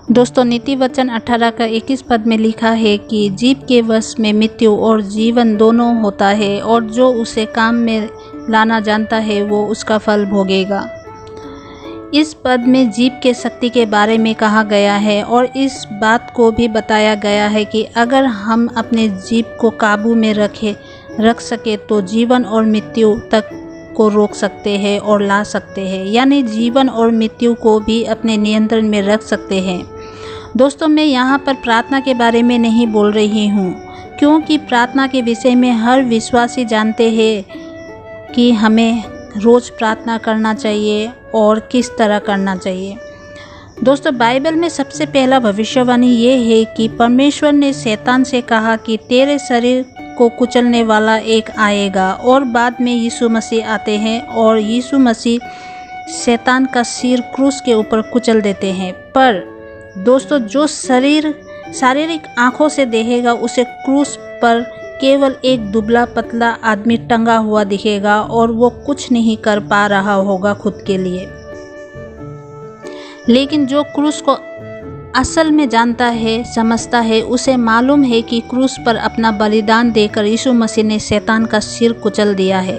दोस्तों, नीति वचन 18 का 21 पद में लिखा है कि जीव के वश में मृत्यु और जीवन दोनों होता है, और जो उसे काम में लाना जानता है वो उसका फल भोगेगा। इस पद में जीव के शक्ति के बारे में कहा गया है और इस बात को भी बताया गया है कि अगर हम अपने जीव को काबू में रख सके तो जीवन और मृत्यु तक को रोक सकते हैं और ला सकते हैं, यानी जीवन और मृत्यु को भी अपने नियंत्रण में रख सकते हैं। दोस्तों, मैं यहाँ पर प्रार्थना के बारे में नहीं बोल रही हूँ, क्योंकि प्रार्थना के विषय में हर विश्वासी जानते हैं कि हमें रोज़ प्रार्थना करना चाहिए और किस तरह करना चाहिए। दोस्तों, बाइबल में सबसे पहला भविष्यवाणी ये है कि परमेश्वर ने शैतान से कहा कि तेरे शरीर को कुचलने वाला एक आएगा, और बाद में यीशु मसीह आते हैं और यीशु मसीह शैतान का सिर क्रूस के ऊपर कुचल देते हैं। पर दोस्तों, जो शारीरिक आंखों से देखेगा उसे क्रूस पर केवल एक दुबला पतला आदमी टंगा हुआ दिखेगा और वो कुछ नहीं कर पा रहा होगा खुद के लिए। लेकिन जो क्रूस को असल में जानता है, समझता है, उसे मालूम है कि क्रूस पर अपना बलिदान देकर यीशु मसीह ने शैतान का सिर कुचल दिया है,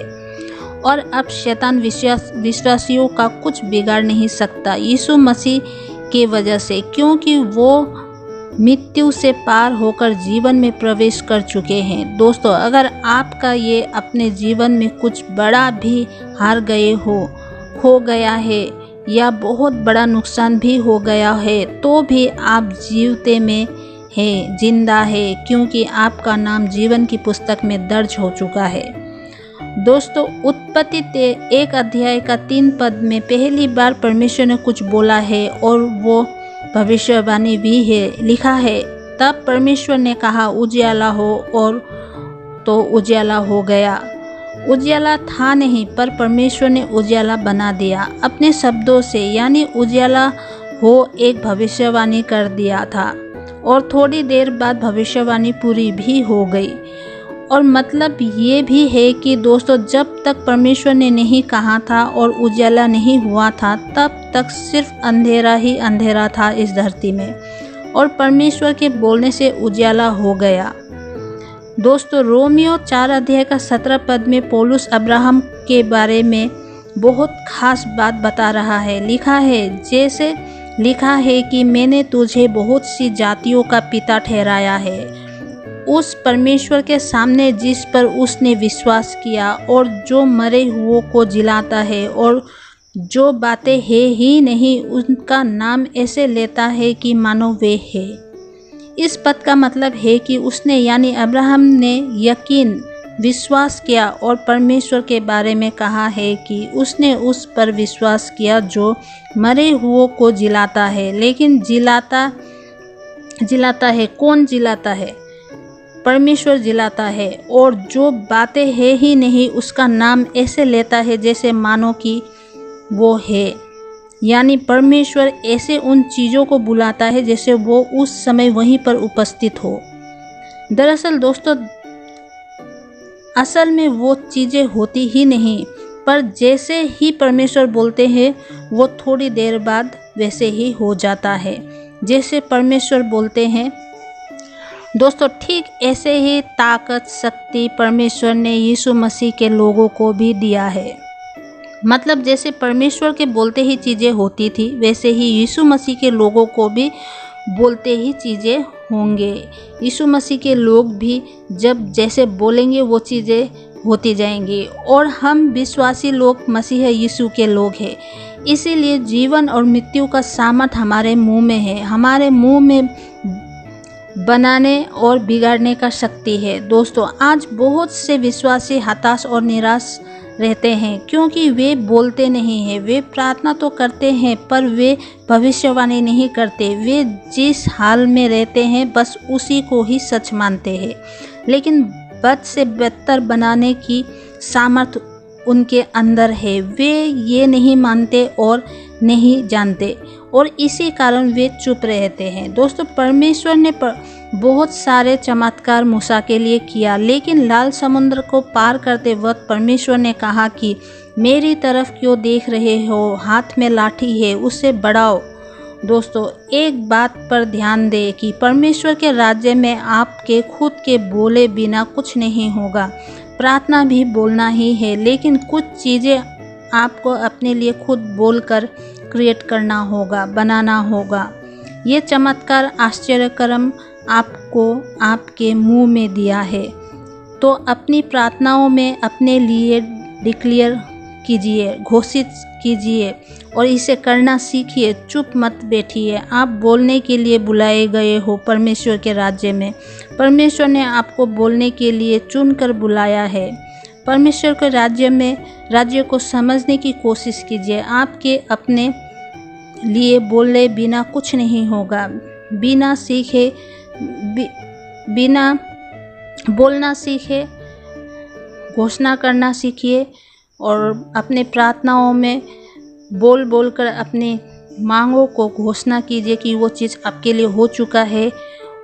और अब शैतान विश्वासियों का कुछ बिगाड़ नहीं सकता यीशु मसीह की वजह से, क्योंकि वो मृत्यु से पार होकर जीवन में प्रवेश कर चुके हैं। दोस्तों, अगर आपका ये अपने जीवन में कुछ बड़ा भी हार गए हो गया है या बहुत बड़ा नुकसान भी हो गया है, तो भी आप जीवते में है, जिंदा है, क्योंकि आपका नाम जीवन की पुस्तक में दर्ज हो चुका है। दोस्तों, उत्पत्ति 1 अध्याय का 3 पद में पहली बार परमेश्वर ने कुछ बोला है और वो भविष्यवाणी भी है। लिखा है, तब परमेश्वर ने कहा उजियाला हो, और तो उजियाला हो गया। उजियाला था नहीं, पर परमेश्वर ने उजियाला बना दिया अपने शब्दों से, यानी उजियाला हो एक भविष्यवाणी कर दिया था, और थोड़ी देर बाद भविष्यवाणी पूरी भी हो गई। और मतलब ये भी है कि दोस्तों, जब तक परमेश्वर ने नहीं कहा था और उजाला नहीं हुआ था, तब तक सिर्फ अंधेरा ही अंधेरा था इस धरती में, और परमेश्वर के बोलने से उजाला हो गया। दोस्तों, रोमियो 4 अध्याय का 17 पद में पौलुस अब्राहम के बारे में बहुत खास बात बता रहा है। लिखा है, जैसे लिखा है कि मैंने तुझे बहुत सी जातियों का पिता ठहराया है, उस परमेश्वर के सामने जिस पर उसने विश्वास किया, और जो मरे हुओं को जिलाता है और जो बातें है ही नहीं उनका नाम ऐसे लेता है कि मानो वे है। इस पद का मतलब है कि उसने, यानी अब्राहम ने यकीन विश्वास किया और परमेश्वर के बारे में कहा है कि उसने उस पर विश्वास किया जो मरे हुओं को जिलाता है। लेकिन जिलाता है कौन? जिलाता है परमेश्वर जिलाता है, और जो बातें है ही नहीं उसका नाम ऐसे लेता है जैसे मानो कि वो है, यानी परमेश्वर ऐसे उन चीज़ों को बुलाता है जैसे वो उस समय वहीं पर उपस्थित हो। दरअसल दोस्तों, असल में वो चीज़ें होती ही नहीं, पर जैसे ही परमेश्वर बोलते हैं वो थोड़ी देर बाद वैसे ही हो जाता है जैसे परमेश्वर बोलते हैं। दोस्तों, ठीक ऐसे ही ताकत शक्ति परमेश्वर ने यीशु मसीह के लोगों को भी दिया है। मतलब जैसे परमेश्वर के बोलते ही चीज़ें होती थी, वैसे ही यीशु मसीह के लोगों को भी बोलते ही चीज़ें होंगे। यीशु मसीह के लोग भी जब जैसे बोलेंगे वो चीज़ें होती जाएंगी, और हम विश्वासी लोग मसीह यीशु के लोग हैं। इसीलिए जीवन और मृत्यु का सामर्थ हमारे मुंह में है। हमारे मुंह में बनाने और बिगाड़ने का शक्ति है। दोस्तों, आज बहुत से विश्वासी हताश और निराश रहते हैं, क्योंकि वे बोलते नहीं हैं। वे प्रार्थना तो करते हैं पर वे भविष्यवाणी नहीं करते। वे जिस हाल में रहते हैं बस उसी को ही सच मानते हैं, लेकिन बद से बेहतर बनाने की सामर्थ उनके अंदर है। वे ये नहीं मानते और नहीं जानते, और इसी कारण वे चुप रहते हैं। दोस्तों, परमेश्वर ने बहुत सारे चमत्कार मूसा के लिए किया, लेकिन लाल समुद्र को पार करते वक्त परमेश्वर ने कहा कि मेरी तरफ क्यों देख रहे हो? हाथ में लाठी है, उसे बढ़ाओ दोस्तों, एक बात पर ध्यान दें कि परमेश्वर के राज्य में आपके खुद के बोले बिना कुछ नहीं होगा। प्रार्थना भी बोलना ही है, लेकिन कुछ चीज़ें आपको अपने लिए खुद बोलकर क्रिएट करना होगा, बनाना होगा। ये चमत्कार आश्चर्यक्रम आपको आपके मुंह में दिया है, तो अपनी प्रार्थनाओं में अपने लिए डिक्लेयर कीजिए, घोषित कीजिए और इसे करना सीखिए। चुप मत बैठिए। आप बोलने के लिए बुलाए गए हो परमेश्वर के राज्य में। परमेश्वर ने आपको बोलने के लिए चुनकर बुलाया है। परमेश्वर के राज्य को समझने की कोशिश कीजिए। आपके अपने लिए बोले बिना कुछ नहीं होगा। बिना बोलना सीखे, घोषणा करना सीखिए और अपने प्रार्थनाओं में बोल कर अपनी मांगों को घोषणा कीजिए कि वो चीज़ आपके लिए हो चुका है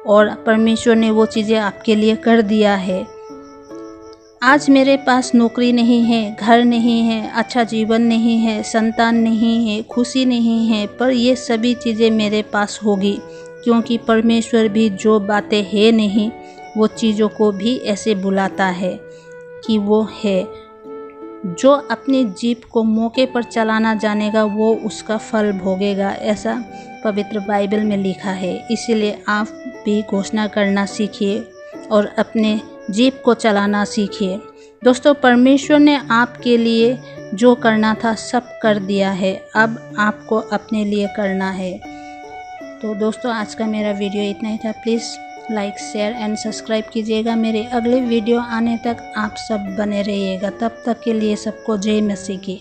और परमेश्वर ने वो चीज़ें आपके लिए कर दिया है। आज मेरे पास नौकरी नहीं है, घर नहीं है, अच्छा जीवन नहीं है, संतान नहीं है, खुशी नहीं है, पर ये सभी चीज़ें मेरे पास होगी, क्योंकि परमेश्वर भी जो बातें है नहीं, वो चीज़ों को भी ऐसे बुलाता है कि वो है। जो अपनी जीप को मौके पर चलाना जानेगा वो उसका फल भोगेगा, ऐसा पवित्र बाइबल में लिखा है। इसीलिए आप भी घोषणा करना सीखिए और अपने जीप को चलाना सीखिए। दोस्तों, परमेश्वर ने आपके लिए जो करना था सब कर दिया है, अब आपको अपने लिए करना है। तो दोस्तों, आज का मेरा वीडियो इतना ही था। Please like, share and subscribe कीजिएगा। मेरे अगले वीडियो आने तक आप सब बने रहिएगा। तब तक के लिए सबको जय मसीह की।